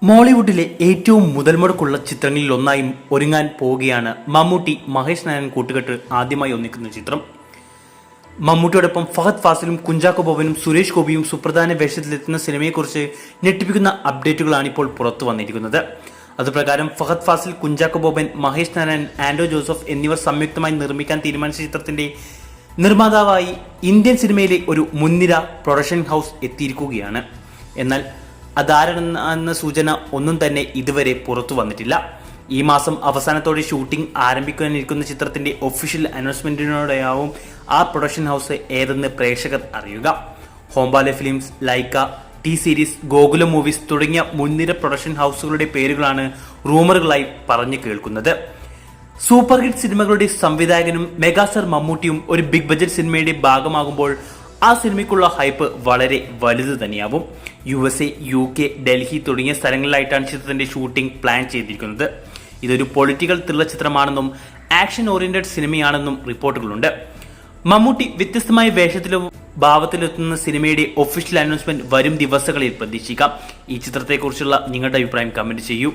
മോളിവുഡിലെ ഏറ്റവും മുതൽമുടക്കുള്ള ചിത്രങ്ങളിൽ ഒന്നായി ഒരുങ്ങാൻ പോവുകയാണ് മമ്മൂട്ടി മഹേഷ് നായരൻ കൂട്ടുകെട്ട് ആദ്യമായി ഒന്നിക്കുന്ന ചിത്രം. മമ്മൂട്ടിയോടൊപ്പം ഫഹദ് ഫാസിലും കുഞ്ചാക്കോ ബോബനും സുരേഷ് ഗോപിയും സുപ്രധാന വേഷത്തിലെത്തുന്ന സിനിമയെക്കുറിച്ച് ഞെട്ടിപ്പിക്കുന്ന അപ്ഡേറ്റുകളാണ് ഇപ്പോൾ പുറത്തു വന്നിരിക്കുന്നത്. അതുപ്രകാരം ഫഹദ് ഫാസിൽ, കുഞ്ചാക്കോ ബോബൻ, മഹേഷ് നായരൻ, ആൻഡോ ജോസഫ് എന്നിവർ സംയുക്തമായി നിർമ്മിക്കാൻ തീരുമാനിച്ച ചിത്രത്തിന്റെ നിർമ്മാതാവായി ഇന്ത്യൻ സിനിമയിലെ ഒരു മുൻനിര പ്രൊഡക്ഷൻ ഹൗസ് എത്തിയിരിക്കുകയാണ്. എന്നാൽ അതാരെന്ന സൂചന ഒന്നും തന്നെ ഇതുവരെ പുറത്തു വന്നിട്ടില്ല. ഈ മാസം അവസാനത്തോടെ ഷൂട്ടിംഗ് ആരംഭിക്കാനിരിക്കുന്ന ചിത്രത്തിന്റെ ഒഫീഷ്യൽ അനൗൺസ്മെന്റിനോടെയാവും ആ പ്രൊഡക്ഷൻ ഹൗസ് ഏതെന്ന് പ്രേക്ഷകർ അറിയുക. Hombale films, Lyca, T series, Gokulam movies തുടങ്ങിയ മുൻനിര പ്രൊഡക്ഷൻ ഹൗസുകളുടെ പേരുകളാണ് റൂമറുകളായി പറഞ്ഞു കേൾക്കുന്നത്. സൂപ്പർ ഹിറ്റ് സിനിമകളുടെ സംവിധായകനും മെഗാസ്റ്റാർ മമ്മൂട്ടിയും ഒരു ബിഗ് ബഡ്ജറ്റ് സിനിമയുടെ ഭാഗമാകുമ്പോൾ ആ സിനിമയ്ക്കുള്ള ഹൈപ്പ് വളരെ വലുത് തന്നെയാവും. USA, UK, ഡൽഹി തുടങ്ങിയ സ്ഥലങ്ങളിലായിട്ടാണ് ചിത്രത്തിന്റെ ഷൂട്ടിംഗ് പ്ലാൻ ചെയ്തിരിക്കുന്നത്. ഇതൊരു പൊളിറ്റിക്കൽ ത്രില്ലർ ചിത്രമാണെന്നും ആക്ഷൻ ഓറിയന്റഡ് സിനിമയാണെന്നും റിപ്പോർട്ടുകളുണ്ട്. മമ്മൂട്ടി വ്യത്യസ്തമായ വേഷത്തിലും ഭാവത്തിലെത്തുന്ന സിനിമയുടെ ഒഫീഷ്യൽ അനൗൺസ്മെന്റ് വരും ദിവസങ്ങളിൽ പ്രതീക്ഷിക്കാം. ഈ ചിത്രത്തെക്കുറിച്ചുള്ള നിങ്ങളുടെ അഭിപ്രായം കമന്റ് ചെയ്യൂ.